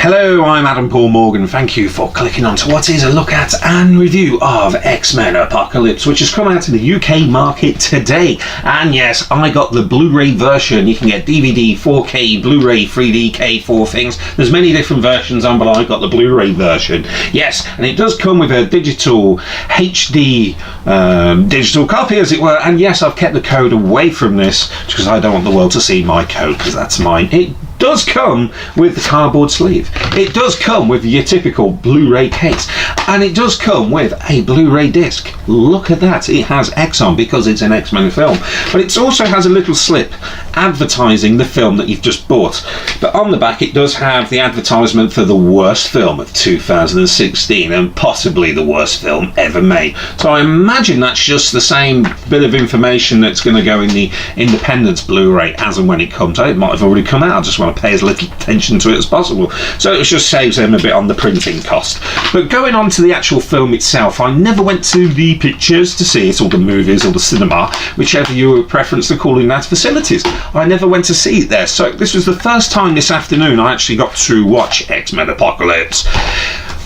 Hello, I'm Adam Paul Morgan. Thank you for clicking on to what is a look at and review of X-Men Apocalypse, which has come out in the UK market today. And yes, I got the Blu-ray version. You can get DVD, 4K, Blu-ray, 3D, 4 things. There's many different versions on, but I got the Blu-ray version. Yes, and it does come with a digital HD digital copy, as it were. And yes, I've kept the code away from this because I don't want the world to see my code, because that's mine. It does come with the cardboard sleeve. It does come with your typical Blu-ray case, and it does come with a Blu-ray disc. Look at that, it has X on because it's an X-Men film, but it also has a little slip advertising the film that you've just bought. But on the back it does have the advertisement for the worst film of 2016 and possibly the worst film ever made. So I imagine that's just the same bit of information that's going to go in the Independence Blu-ray as and when it comes out. It might have already come out. I just want to pay as little attention to it as possible, so it just saves them a bit on the printing cost. But going on to the actual film itself, I never went to the pictures to see it, or the movies, or the cinema, whichever your preference to calling that, facilities. I never went to see it there, so this was the first time this afternoon I actually got to watch X-Men Apocalypse.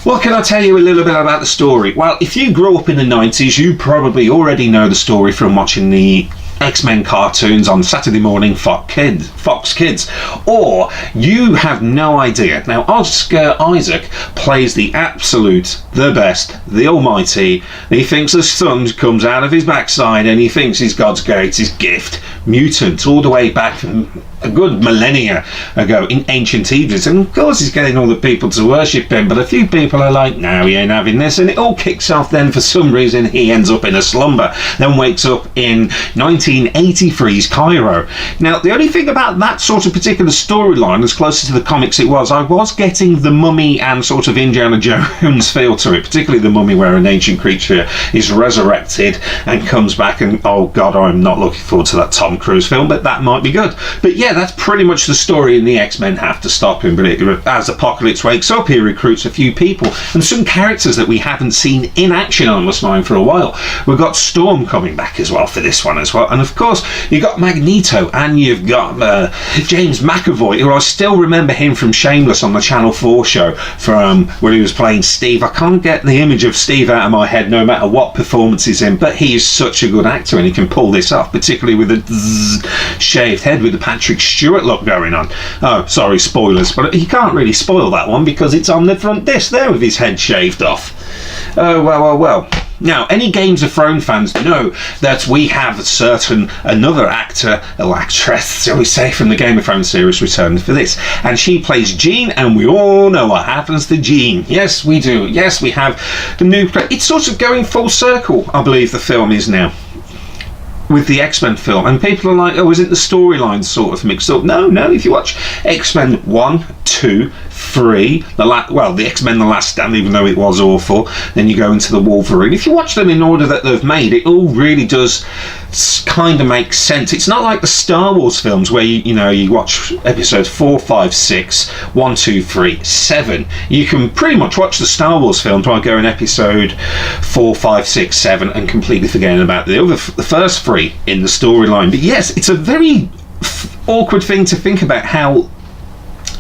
What can I tell you a little bit about the story? Well, if you grew up in the 90s, you probably already know the story from watching the X-Men cartoons on Saturday morning Fox Kids, or you have no idea. Now, Oscar Isaac plays the absolute, the best, the almighty. He thinks the sun comes out of his backside, and he thinks he's God's greatest gift, mutant, all the way back from a good millennia ago in ancient Egypt. And of course he's getting all the people to worship him, but a few people are like, no, he ain't having this, and it all kicks off. Then for some reason he ends up in a slumber, then wakes up in 1983's Cairo. Now, the only thing about that sort of particular storyline, as close to the comics it was, I was getting the Mummy and sort of Indiana Jones feel to it, particularly the Mummy, where an ancient creature is resurrected and comes back, and oh god, I'm not looking forward to that Tom Cruise film, but that might be good. But yeah, that's pretty much the story, and the X-Men have to stop him. But as Apocalypse wakes up, he recruits a few people and some characters that we haven't seen in action on this line for a while. We've got Storm coming back as well for this one as well, and of course you've got Magneto, and you've got James McAvoy, who I still remember him from Shameless on the Channel 4 show, from where he was playing Steve. I can't get the image of Steve out of my head no matter what performance he's in, but he is such a good actor, and he can pull this off, particularly with a shaved head with the Patrick Stewart look going on. Oh, sorry, spoilers, but you can't really spoil that one because it's on the front disc there with his head shaved off. Oh, well. Now, any Games of Thrones fans know that we have another actor, or actress, shall we say, from the Game of Thrones series returned for this. And she plays Jean, and we all know what happens to Jean. Yes, we do. Yes, we have the new play. It's sort of going full circle, I believe the film is now, with the X-Men film, and people are like, oh, isn't the storyline sort of mixed up? No, if you watch X-Men 1, 2, 3, the X-Men The Last Stand, even though it was awful, then you go into the Wolverine. If you watch them in order that they've made, it all really does kind of make sense. It's not like the Star Wars films where you watch episodes 4, 5, 6, 1, 2, 3, 7. You can pretty much watch the Star Wars films while going episode 4, 5, 6, 7 and completely forgetting about the first 3 in the storyline. But yes, it's a very awkward thing to think about how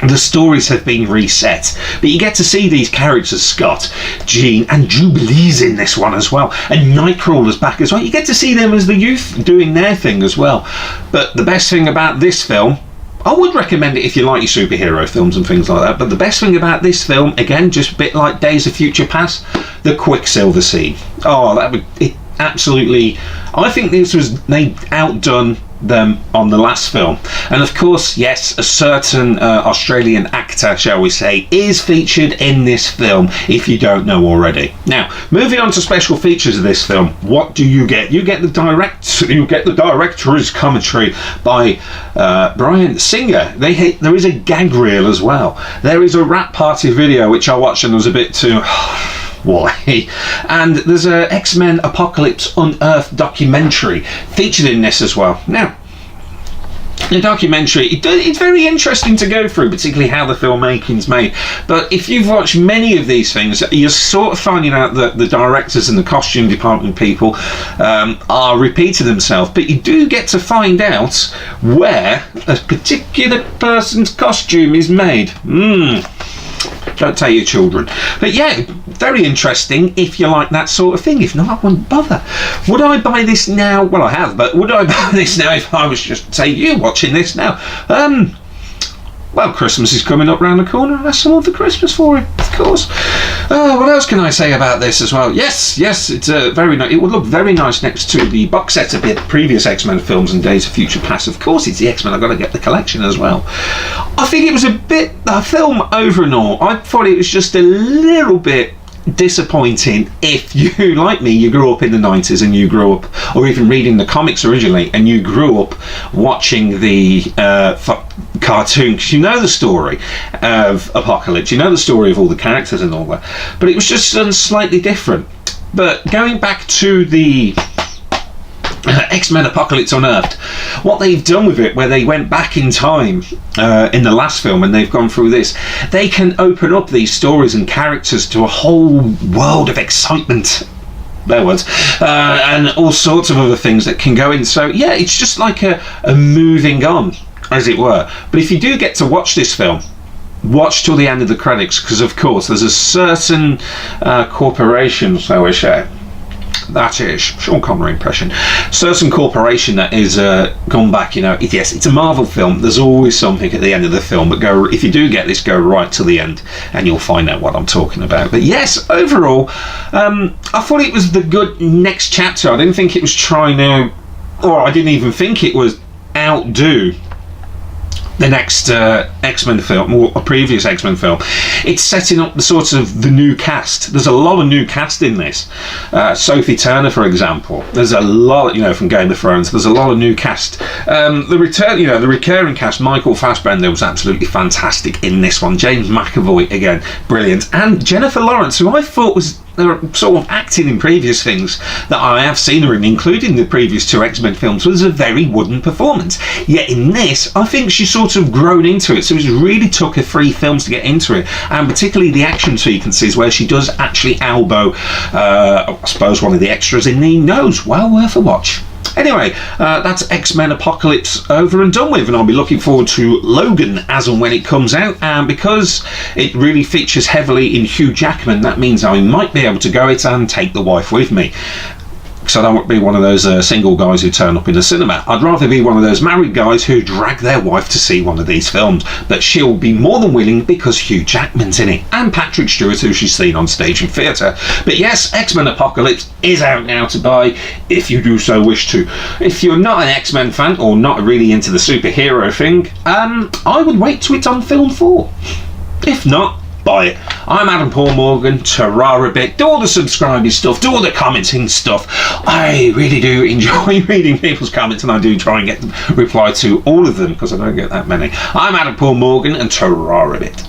the stories have been reset, but you get to see these characters, Scott, Jean, and Jubilee's in this one as well, and Nightcrawler's back as well. You get to see them as the youth doing their thing as well. But the best thing about this film, I would recommend it if you like your superhero films and things like that, but the best thing about this film, again, just a bit like Days of Future Past, the Quicksilver scene. Absolutely, I think they outdone them on the last film. And of course, yes, a certain Australian actor, shall we say, is featured in this film, if you don't know already. Now, moving on to special features of this film, what do you get? You get the director's commentary by Bryan Singer. There is a gag reel as well. There is a rap party video which I watched and was a bit too why? And there's a X-Men Apocalypse Unearthed documentary featured in this as well. Now, the documentary, it's very interesting to go through, particularly how the filmmaking's made. But if you've watched many of these things, you're sort of finding out that the directors and the costume department people are repeating themselves. But you do get to find out where a particular person's costume is made. Don't take your children. But yeah, very interesting if you like that sort of thing. If not, I wouldn't bother. Would I buy this now? Well, I have, but would I buy this now if I was just, say, you watching this now? Well, Christmas is coming up round the corner. That's some other Christmas for it, of course. What else can I say about this as well? Yes, it's very nice. It would look very nice next to the box set of the previous X-Men films and Days of Future Past. Of course, it's the X-Men. I've got to get the collection as well. I think it was a film over and all. I thought it was just a little bit disappointing if you, like me, you grew up in the 90s and you grew up, or even reading the comics originally, and you grew up watching the cartoon, because you know the story of Apocalypse, you know the story of all the characters and all that, but it was just done slightly different. But going back to the X-Men Apocalypse Unearthed, what they've done with it, where they went back in time in the last film and they've gone through this, they can open up these stories and characters to a whole world of excitement, and all sorts of other things that can go in. So yeah, it's just like a moving on, as it were. But if you do get to watch this film, watch till the end of the credits, because of course there's a certain corporation, so we say, that is Sean Connery impression, certain corporation that is gone back, yes, it's a Marvel film, there's always something at the end of the film, but if you do get this, go right to the end and you'll find out what I'm talking about. But yes, overall, I thought it was the good next chapter. I didn't think it was trying to, or I didn't even think it was outdo the next X-Men film, or a previous X-Men film. It's setting up the sort of the new cast. There's a lot of new cast in this. Sophie Turner, for example. There's a lot, from Game of Thrones. There's a lot of new cast. The recurring cast. Michael Fassbender was absolutely fantastic in this one. James McAvoy, again, brilliant. And Jennifer Lawrence, who I thought was sort of acting in previous things that I have seen her in, including the previous two X-Men films, was a very wooden performance. Yet in this, I think she's sort of grown into it. So it really took her 3 films to get into it, and particularly the action sequences where she does actually elbow, I suppose, one of the extras in the nose. Well worth a watch. Anyway, that's X-Men Apocalypse over and done with, and I'll be looking forward to Logan as and when it comes out, and because it really features heavily in Hugh Jackman, that means I might be able to go it and take the wife with me. Because I don't want to be one of those single guys who turn up in the cinema. I'd rather be one of those married guys who drag their wife to see one of these films. But she'll be more than willing because Hugh Jackman's in it. And Patrick Stewart, who she's seen on stage and theatre. But yes, X-Men Apocalypse is out now to buy, if you do so wish to. If you're not an X-Men fan, or not really into the superhero thing, I would wait till it's on film 4. If not, buy it. I'm Adam Paul Morgan. Ta-ra a bit. Do all the subscribing stuff. Do all the commenting stuff. I really do enjoy reading people's comments, and I do try and reply to all of them, because I don't get that many. I'm Adam Paul Morgan, and ta-ra a bit.